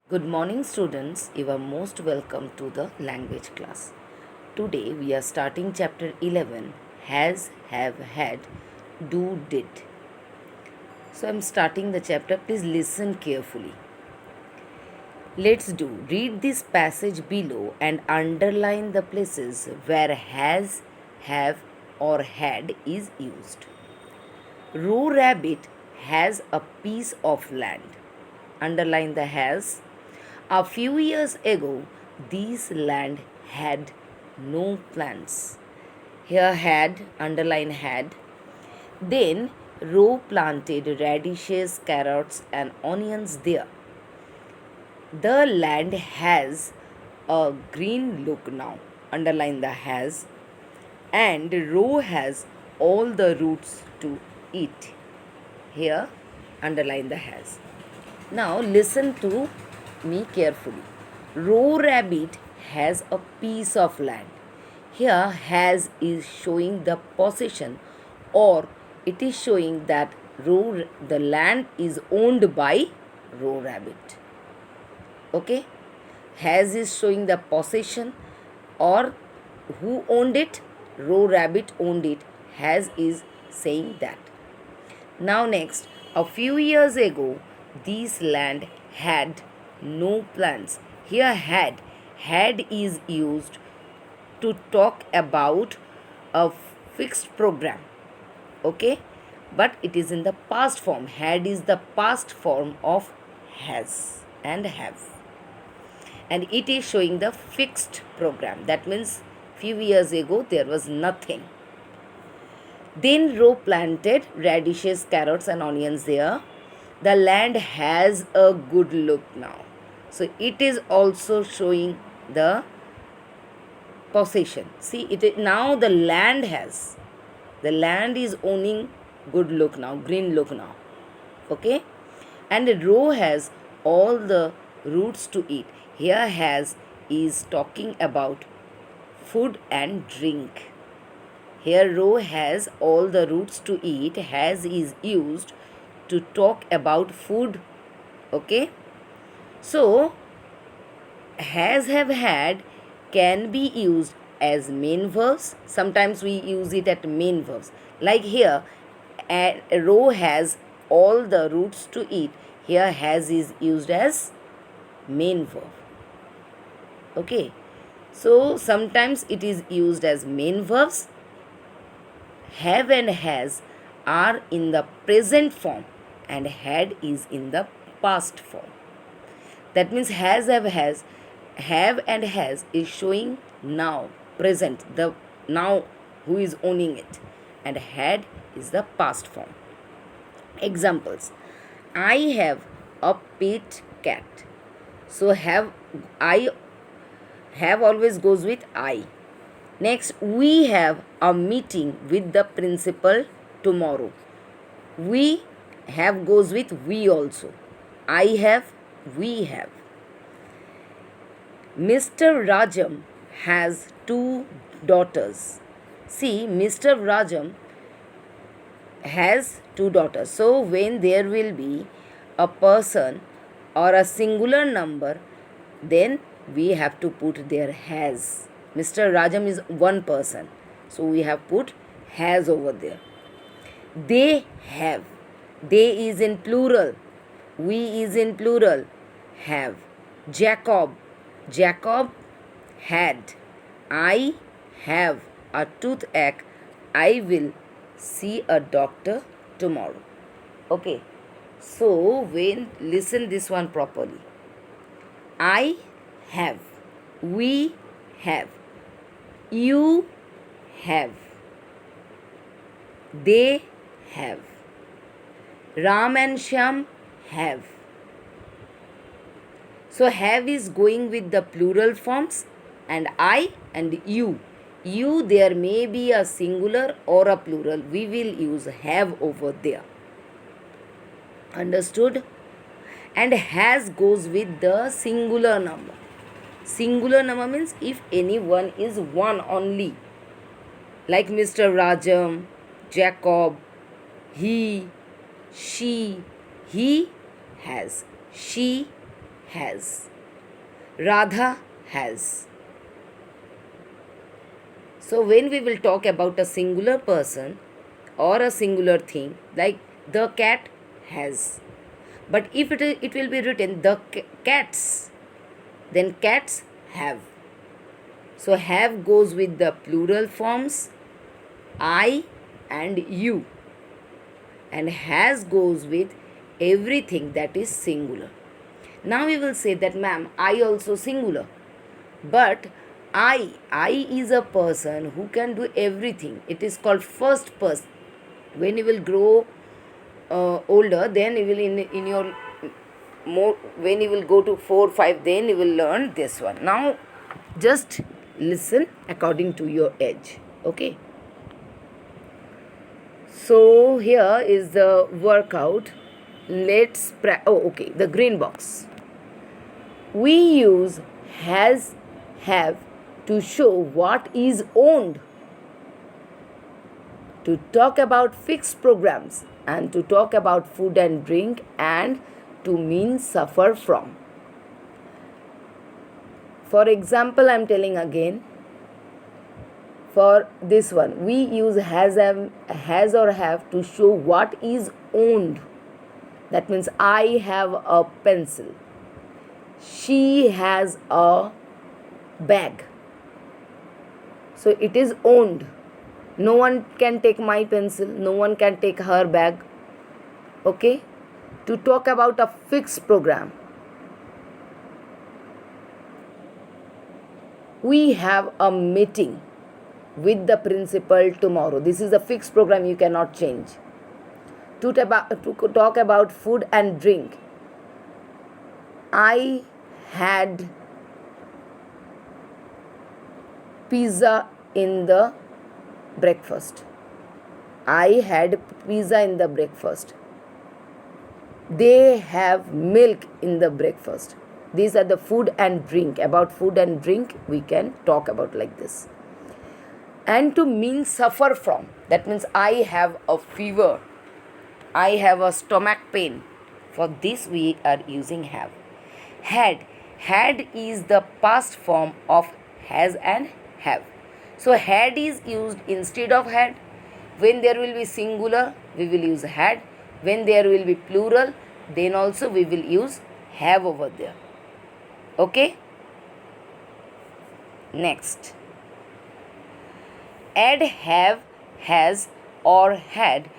Good morning, students. You are most welcome to the language class. Today we are starting chapter 11 Has, Have, Had, Do, Did. So I am starting the chapter. Please listen carefully. Let's do. Read this passage below and underline the places where has, have, or had is used. Roe Rabbit has a piece of land. Underline the has. A few years ago, this land had no plants. Here had, underline had. Then Roe planted radishes, carrots, and onions there. The land has a green look now. Underline the has. And Roe has all the roots to eat. Here, underline the has. Now listen to me carefully. Roe Rabbit has a piece of land. Here has is showing the possession, or it is showing that the land is owned by Roe Rabbit. Okay? Has is showing the possession, or who owned it? Roe Rabbit owned it. Has is saying that. Now next, a few years ago, this land had no plants. Here had is used to talk about a fixed program. Okay? But it is in the past form. Had is the past form of has and have. And it is showing the fixed program. That means few years ago there was nothing. Then Roe planted radishes, carrots, and onions there. The land has a good look now. So it is also showing the possession. See, now the land has. The land is owning good look now, green look now. Okay? And the Roe has all the roots to eat. Here has is talking about food and drink. Here Roe has all the roots to eat. Has is used to talk about food. Okay? So, has, have, had can be used as main verbs. Sometimes we use it at main verbs. Like here, Roe has all the roots to eat. Here has is used as main verb. Okay? So, sometimes it is used as main verbs. Have and has are in the present form and had is in the past form. That means have, and has is showing now, present, the now who is owning it, and had is the past form. Examples: I have a pet cat. So I have always goes with I. Next, we have a meeting with the principal tomorrow. We have goes with we also. I have, we have. Mr. Rajam has two daughters. See, Mr. Rajam has two daughters. So, when there will be a person or a singular number, then we have to put there has. Mr. Rajam is one person. So, we have put has over there. They have. They is in plural. We is in plural. Have. Jacob. Jacob had. I have a toothache. I will see a doctor tomorrow. Okay. So, when listen this one properly. I have. We have. You have. They have. Ram and Shyam have. So have is going with the plural forms, and I and you. You, there may be a singular or a plural. We will use have over there. Understood? And has goes with the singular number. Singular number means if anyone is one only. Like Mr. Rajam, Jacob, he, she, he has, she has. Radha has. So when we will talk about a singular person or a singular thing, like the cat has. But if it will be written the cats, then cats have. So have goes with the plural forms I and you, and has goes with everything that is singular. Now we will say that, ma'am, I also singular. But I is a person who can do everything. It is called first person. When you will grow older, then you will in your more, when you will go to 4 5, then you will learn this one. Now just listen according to your age. Okay, so here is the workout. Let's okay, the green box. We use has, have to show what is owned, to talk about fixed programs, and to talk about food and drink, and to mean suffer from. For example, I am telling again, for this one, we use has or have to show what is owned. That means I have a pencil. She has a bag. So it is owned. No one can take my pencil. No one can take her bag. Okay? To talk about a fixed program. We have a meeting with the principal tomorrow. This is a fixed program, you cannot change. To talk about food and drink. I had pizza in the breakfast. I had pizza in the breakfast. They have milk in the breakfast. These are the food and drink. About food and drink, we can talk about like this. And to mean suffer from. That means I have a fever. I have a stomach pain. For this we are using have. Had. Had is the past form of has and have. So had is used instead of had. When there will be singular, we will use had. When there will be plural, then also we will use have over there. Okay? Next. Add have, has or had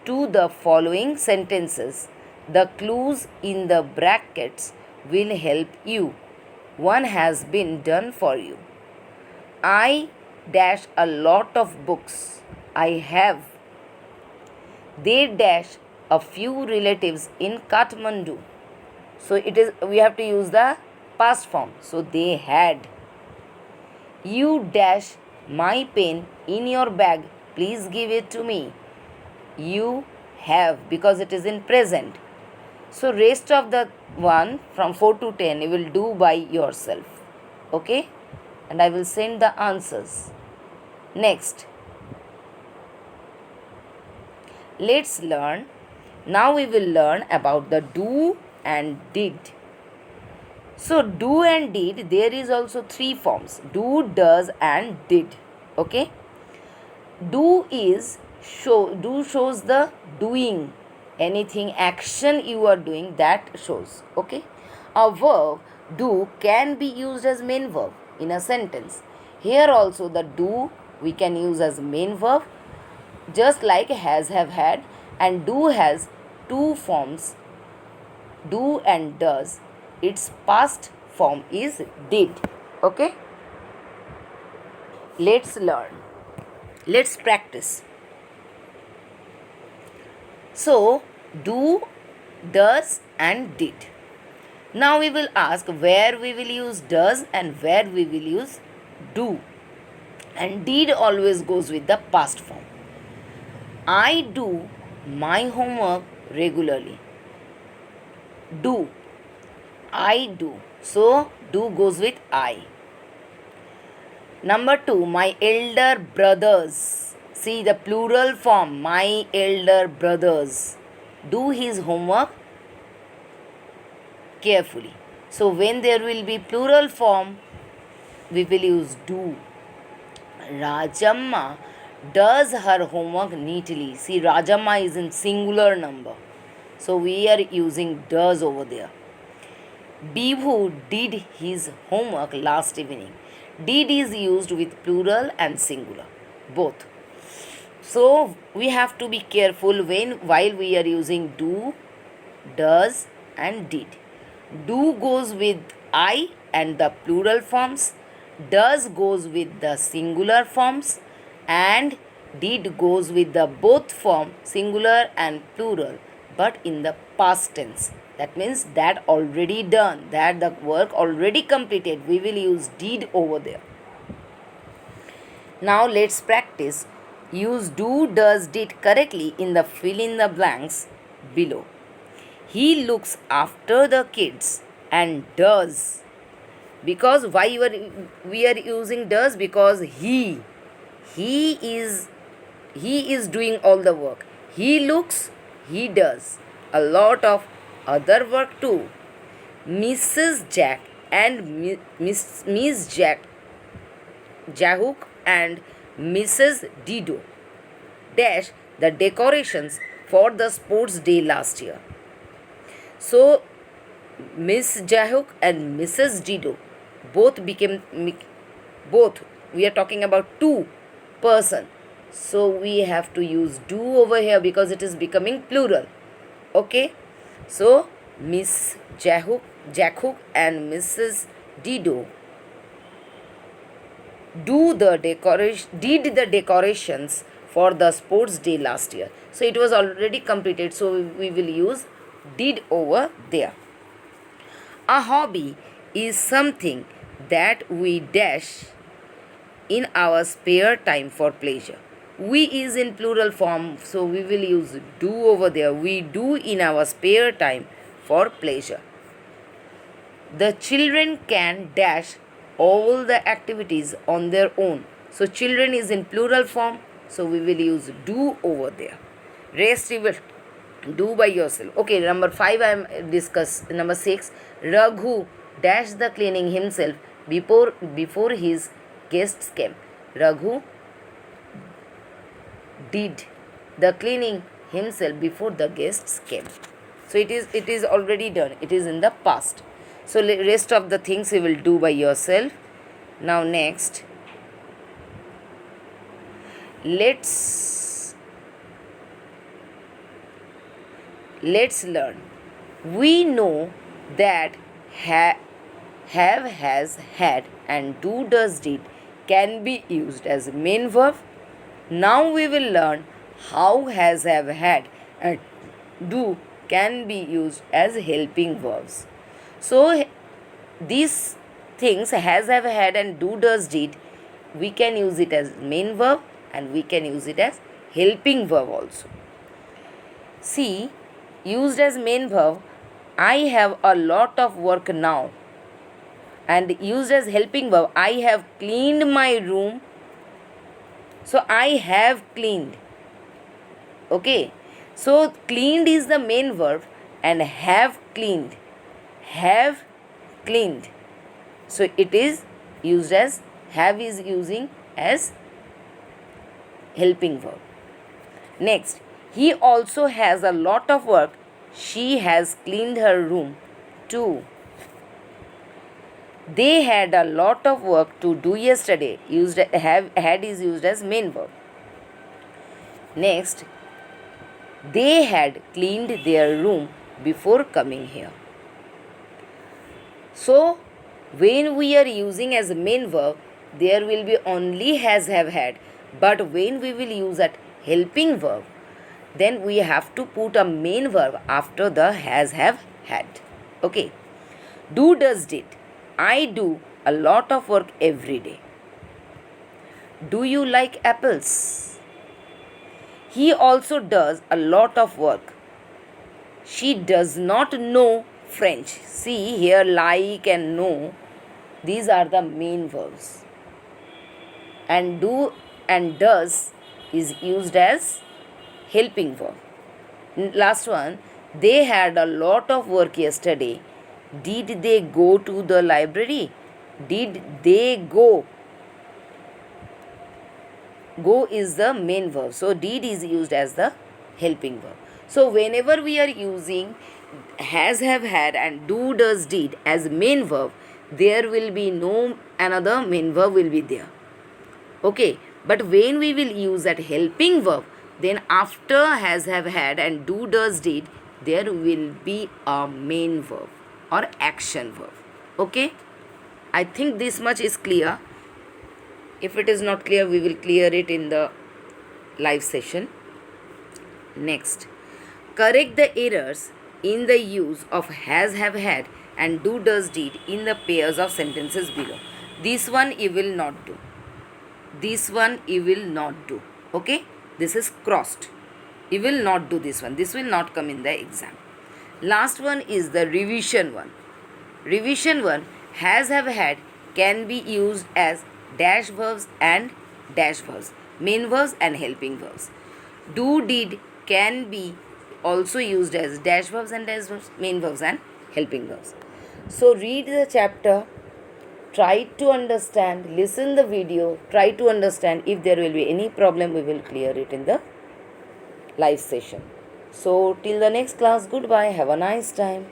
to the following sentences. The clues in the brackets will help you. One has been done for you. I dash a lot of books. I have. They dash a few relatives in Kathmandu. So we have to use the past form. So they had. You dash my pen in your bag. Please give it to me. You have, because it is in present. So rest of the one from 4 to 10 you will do by yourself. Okay? And I will send the answers. Next. Let's learn. Now we will learn about the do and did. So do and did, there is also 3 forms. Do, does and did. Okay? Do shows the doing. Anything, action you are doing, that shows. Okay? A verb, do, can be used as main verb in a sentence. Here also the do we can use as main verb, just like has, have, had, and do has 2 forms, do and does. Its past form is did. Okay? Let's learn. Let's practice. So, do, does and did. Now we will ask where we will use does and where we will use do. And did always goes with the past form. I do my homework regularly. Do. I do. So, do goes with I. Number 2, my elder brothers. See the plural form, my elder brothers. Do his homework carefully. So when there will be plural form, we will use do. Rajamma does her homework neatly. See, Rajamma is in singular number. So we are using does over there. Bibhu did his homework last evening. Did is used with plural and singular, both. So we have to be careful while we are using do, does, and did. Do goes with I and the plural forms, does goes with the singular forms, and did goes with the both form singular and plural, but in the past tense. That means that already done, that the work already completed. We will use did over there. Now let's practice. Use do, does, did correctly in the fill in the blanks below. He looks after the kids and does. Because why we are using does? Because he is doing all the work. He looks, he does a lot of other work too. Mrs. Jack and Miss Jack Jahuk and Mrs. Dido dash the decorations for the sports day last year. So Miss Jahuk and Mrs. Dido both both. We are talking about two person. So we have to use do over here because it is becoming plural. Okay. So Miss Jahuk and Mrs. Dido did the decorations for the sports day last year. So it was already completed, so we will use did over there. A hobby is something that we dash in our spare time for pleasure. We is in plural form, so we will use do over there. We do in our spare time for pleasure. The children can dash all the activities on their own. So children is in plural form, so we will use do over there. Rest you will do by yourself. Okay, number 5 I am discuss. Number 6, Raghu dashed the cleaning himself before his guests came. Raghu did the cleaning himself before the guests came. So it is already done. It is in the past. So rest of the things you will do by yourself. Now next, let's learn. We know that have, has, had and do, does, did can be used as main verb. Now we will learn how has, have, had and do can be used as helping verbs. So these things has, have, had and do, does, did, we can use it as main verb and we can use it as helping verb also. See, used as main verb, I have a lot of work now. And used as helping verb, I have cleaned my room. So I have cleaned. Okay. So cleaned is the main verb and have cleaned. Have cleaned. So it is used as, have is using as helping verb. Next, he also has a lot of work. She has cleaned her room too. They had a lot of work to do yesterday. Had is used as main verb. Next, they had cleaned their room before coming here. So when we are using as main verb, there will be only has, have, had. But when we will use that helping verb, then we have to put a main verb after the has, have, had. Okay. Do, does, did. I do a lot of work every day. Do you like apples? He also does a lot of work. She does not know French. See here, like and know, these are the main verbs. And do and does is used as helping verb. Last one, they had a lot of work yesterday. Did they go to the library? Did they go? Go is the main verb. So did is used as the helping verb. So whenever we are using has, have, had and do, does, did as main verb, there will be no another main verb will be there. Okay, but when we will use that helping verb, then after has, have, had and do, does, did, there will be a main verb or action verb. Okay, I think this much is clear. If it is not clear, we will clear it in the live session. Next, correct the errors in the use of has, have, had and do, does, did in the pairs of sentences below. This one you will not do. This one you will not do. Okay, this is crossed. You will not do this one. This will not come in the exam. Last one is the revision one. Revision one, has, have, had can be used as dash verbs and dash verbs, main verbs and helping verbs. Do, did can be also used as dash verbs and dash verbs, main verbs and helping verbs. So read the chapter, try to understand, listen the video, try to understand. If there will be any problem, we will clear it in the live session. So till the next class, goodbye, have a nice time.